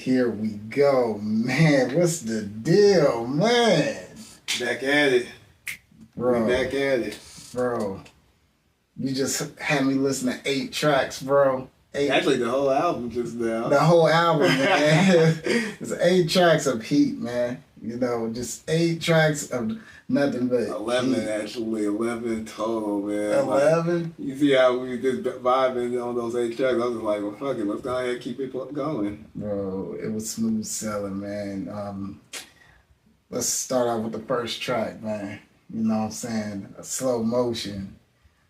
Here we go, man. What's the deal, man? Back at it. Bro. We back at it. Bro. You just had me listen to 8 tracks, bro. 8. Actually, the whole album just now. The whole album, man. It's 8 tracks of heat, man. You know, just 8 tracks of nothing but 11, heat. actually. 11 total, man. 11? Like, you see how we just vibing on those 8 tracks? I was just like, well, fuck it. Let's go ahead and keep it going. Bro, it was smooth selling, man. Let's start out with the first track, man. You know what I'm saying? A slow motion.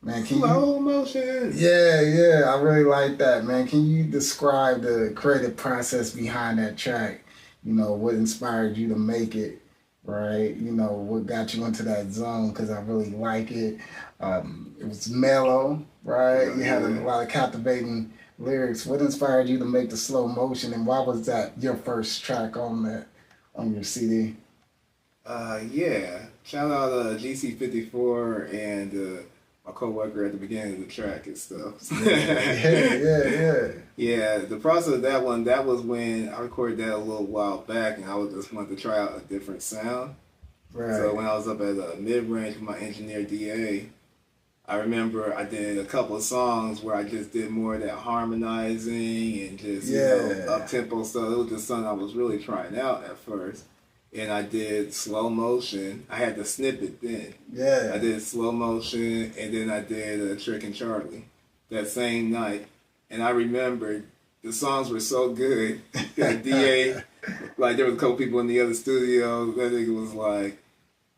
Man, Slow motion. Yeah, I really like that, man. Can you describe the creative process behind that track? You know, what inspired you to make it, right? You know, what got you into that zone? Because I really like it. It was mellow, right? You had a lot of captivating lyrics. What inspired you to make the slow motion, and why was that your first track on your CD? Yeah. Shout out GC54 and my co-worker at the beginning of the track and stuff. Yeah. Yeah, the process of that one, that was when I recorded that a little while back, and I was just wanted to try out a different sound. Right. So when I was up at mid-range with my engineer DA, I remember I did a couple of songs where I just did more of that harmonizing and just, you know, up-tempo stuff. It was just something I was really trying out at first. And I did slow motion. I had the snippet then. Yeah. I did slow motion, and then I did Trick and Charlie that same night. And I remember the songs were so good that DA, like there was a couple people in the other studio. That nigga was like,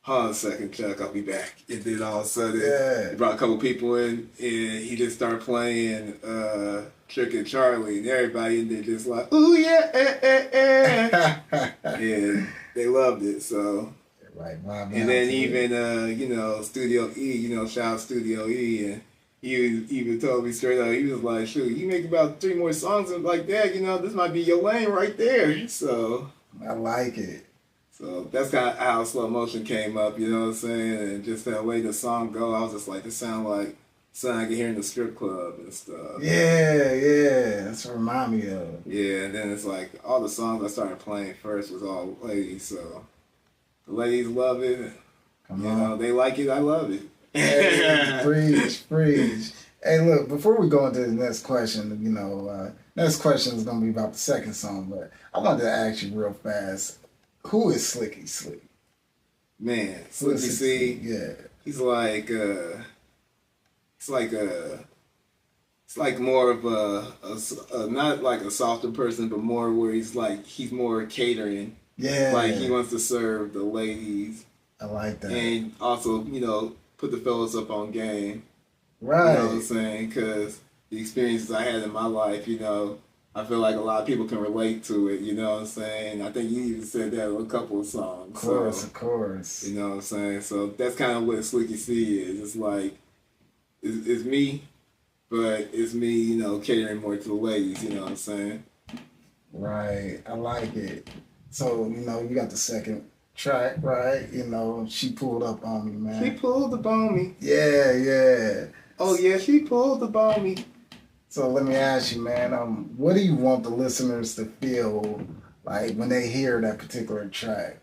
hold on a second, Chuck, I'll be back. And then all of a sudden, he brought a couple people in, and he just started playing Trick and Charlie, and everybody in there just like, ooh yeah, and they loved it. So, right, and then even you know, Studio E, you know, shout out Studio E, and he even told me straight up, he was like, shoot, you make about 3 more songs like that, you know, this might be your lane right there. So I like it. So that's kind of how slow motion came up, you know what I'm saying? And just that way the song go, I was just like, this sound like something I can hear in the strip club and stuff. Yeah, that's what remind me of. Yeah, and then it's like all the songs I started playing first was all ladies, so the ladies love it. Come you on. know, they like it, I love it. Hey, preach. Hey, look, before we go into the next question, you know, next question is going to be about the second song, but I wanted to ask you real fast, who is Slicky Slick? Man, Slicky C, yeah. He's like, it's like more of a not like a softer person, but more where he's more catering. Yeah. Like he wants to serve the ladies. I like that. And also, you know, put the fellas up on game. Right. You know what I'm saying? Because the experiences I had in my life, you know, I feel like a lot of people can relate to it, you know what I'm saying? I think you even said that in a couple of songs. Of course. You know what I'm saying? So that's kind of what Slicky C is. It's like, it's me, but it's me, you know, catering more to the ladies, you know what I'm saying? Right. I like it. So, you know, you got the second track, right? You know, She Pulled Up On Me, man. She pulled up on me. Yeah. Oh, yeah, she pulled up on me. So let me ask you, man, what do you want the listeners to feel like when they hear that particular track?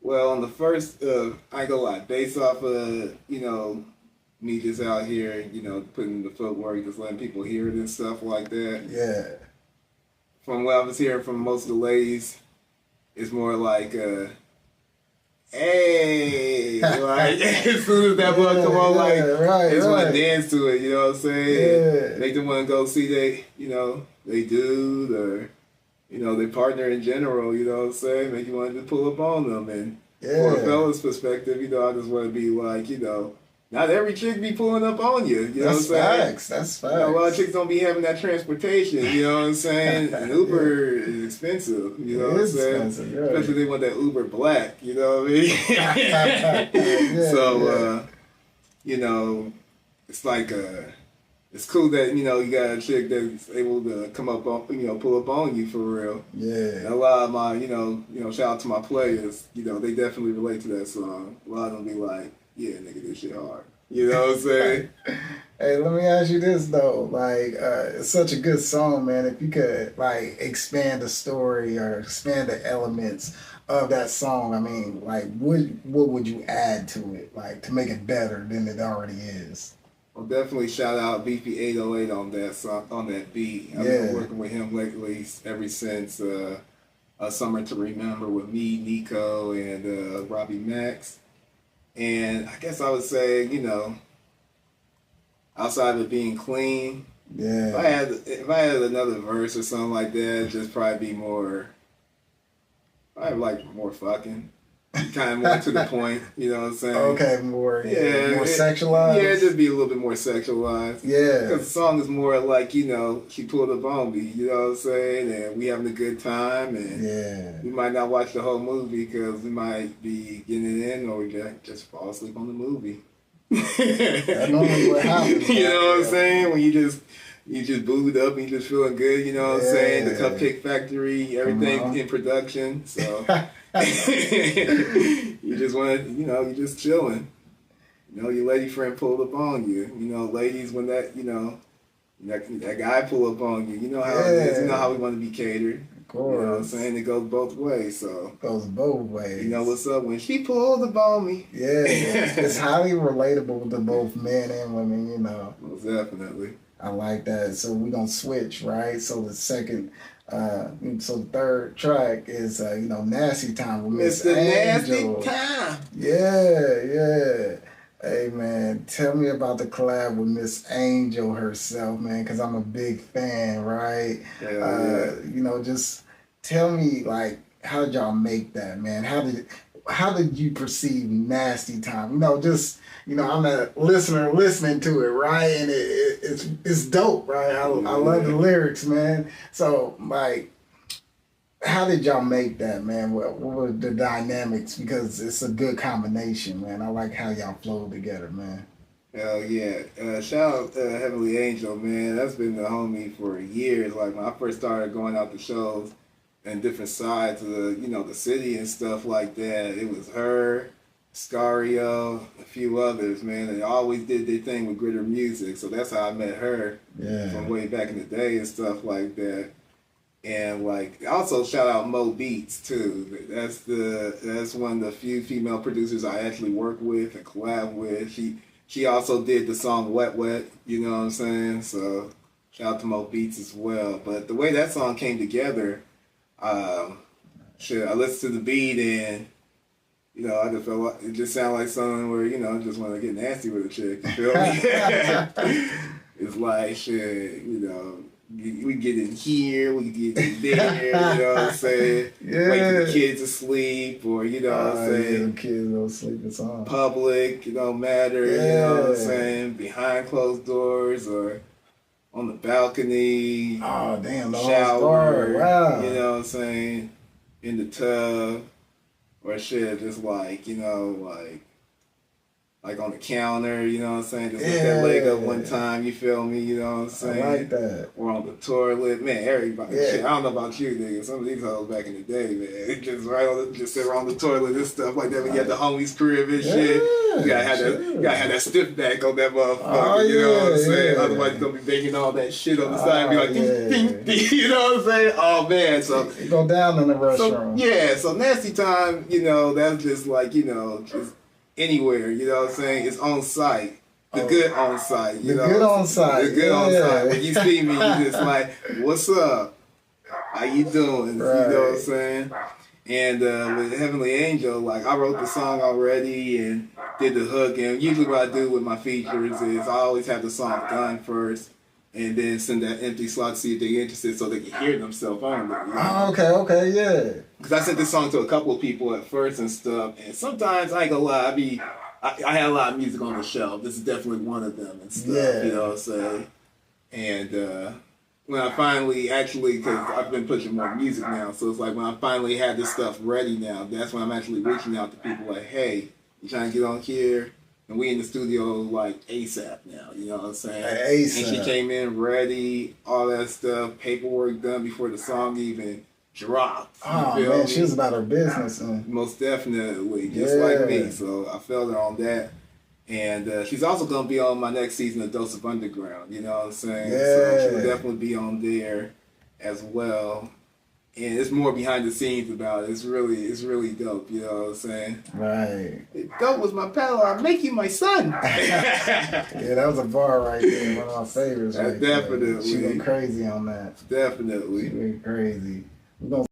Well, on the first, I ain't gonna lie, based off of, you know, me just out here, you know, putting the footwork, just letting people hear it and stuff like that. Yeah. From what I was hearing from most of the ladies, it's more like, hey, like, as soon as that boy come on, like, they just want to dance to it, you know what I'm saying? Yeah. Make them want to go see they dude or, you know, their partner in general, you know what I'm saying? Make you want to pull up on them. And from a fella's perspective, you know, I just want to be like, you know, not every chick be pulling up on you. You know what I'm saying? That's facts. You know, a lot of chicks don't be having that transportation. You know what I'm saying? And Uber is expensive. You know what I'm saying? Expensive, right. Especially they want that Uber black. You know what I mean? So, you know, it's like it's cool that, you know, you got a chick that's able to come up on, you know, pull up on you for real. Yeah. And a lot of my, you know, shout out to my players. You know, they definitely relate to that song. A lot of them be like, yeah, nigga, this shit hard. You know what I'm saying? Hey, let me ask you this though. Like, it's such a good song, man. If you could like expand the story or expand the elements of that song, I mean, like, what would you add to it, like, to make it better than it already is? Well, definitely shout out BP 808 on that song, on that beat. I've been Yeah, working with him lately ever since A Summer to Remember with me, Nico, and Robbie Max. And I guess I would say, outside of it being clean, yeah. if I had another verse or something like that, it'd just probably be more, probably like more fucking, kind of more to the point. You know what I'm saying? Okay, more, yeah, more Yeah, it'd sexualized. just be a little bit more sexualized. Yeah, Because the song is more like, she pulled up on me, you know what I'm saying? And we having a good time, and yeah. we might not watch the whole movie because we might be getting it in, or we just fall asleep on the movie. That's normally what happens. You know what I'm Yeah, saying? When you just booed up and you just feeling good, you know what I'm saying? The yeah. Cupcake Factory, Come everything on. in production. So you just want to, you just chilling. Your lady friend pulled up on you. Ladies, when that guy pull up on you, you know how it is. You know Yeah, how we want to be catered. of You know what I'm course. saying? It goes both ways. So Goes both you know ways. what's up when she pulled up on me. Yeah, it's highly relatable to both men and women, you know. Most definitely. I like that. So we're gonna switch, right? So so the third track is Nasty Time with Miss Mr. Nasty Angel. Time. Yeah, yeah. Hey man, tell me about the collab with Miss Angel herself, man, because I'm a big fan, right? Hell yeah. Just tell me like how did y'all make that, man? How did you perceive Nasty Time? Just I'm a listener listening to it, right? And it's dope, right? I love the Yeah. lyrics, man. So like how did y'all make that, man? What were the dynamics? Because it's a good combination, man. I like how y'all flow together, man. Hell yeah. Shout out Heavenly Angel, man. That's been the homie for years. Like when I first started going out to shows and different sides of the city and stuff like that, it was her, Scario, a few others, man. They always did their thing with Gritter Music. So that's how I met her from Yeah. way back in the day and stuff like that. And like also shout out Mo Beats too. That's one of the few female producers I actually work with and collab with. She also did the song Wet Wet, you know what I'm saying? So shout out to Mo Beats as well. But the way that song came together, um, I listened to the beat and I just felt like it just sounded like something where, I just want to get nasty with a chick, you feel me? It's like shit, we get in here, we get in there, you know what I'm saying? Wait for the Yeah. kids to sleep, or you know what I'm Yeah, the saying? kids don't sleep. It's on. Public, it don't matter, you know what I'm Yeah. saying? Behind closed doors or on the balcony, Oh, damn, the whole story. shower, you Wow. know what I'm saying? In the tub, or shit, just like on the counter, you know what I'm saying? Just lift that leg up one Yeah. time, you feel me, you know what I'm I like saying? that. Or on the toilet. Man, everybody shit. Yeah. I don't know about you, nigga. Some of these hoes back in the day, man. Just sit around the toilet and stuff like that when you at the homie's crib and shit. You gotta Yeah. have that you Sure. gotta have that stiff back on that motherfucker, Oh, you know what I'm yeah. saying? Yeah. Otherwise you're gonna be banging all that shit on the side and be Oh, like ding, ding, yeah. ding, you know what I'm saying? Oh man, so It go down in the so restroom. yeah, so nasty time, that's just like, just anywhere, you know what I'm saying? It's on site. The Oh, good on site, the good on The site. good on site. When you see me, Yeah. you just like, what's up? How you doing? You know what I'm Right. saying? And with Heavenly Angel, like I wrote the song already and did the hook. And usually what I do with my features is I always have the song done first and then send that empty slot to see if they're interested so they can hear themselves on it. Oh, okay, yeah. Because I sent this song to a couple of people at first and stuff, and sometimes I ain't gonna lie, I had a lot of music on the shelf. This is definitely one of them and stuff. Yeah. You know what I'm saying? And when I finally actually, because I've been pushing more music now, so it's like when I finally had this stuff ready now, that's when I'm actually reaching out to people like, hey, you trying to get on here? And we in the studio like ASAP now, you know what I'm saying? ASAP. And she came in ready, all that stuff, paperwork done before the song even dropped. Oh You feel man, me? she was about her business. Most definitely, just like Yeah. me. So I felt her on that. And she's also going to be on my next season of Dose of Underground, you know what I'm saying? Yeah. So she'll definitely be on there as well. And it's more behind the scenes about it. It's really dope, you know what I'm saying? Right. Dope was my pedal, I'll make you my son. Yeah, that was a bar right there. One of my favorites right Definitely. there. She went crazy on that. Definitely. She went crazy. We're gonna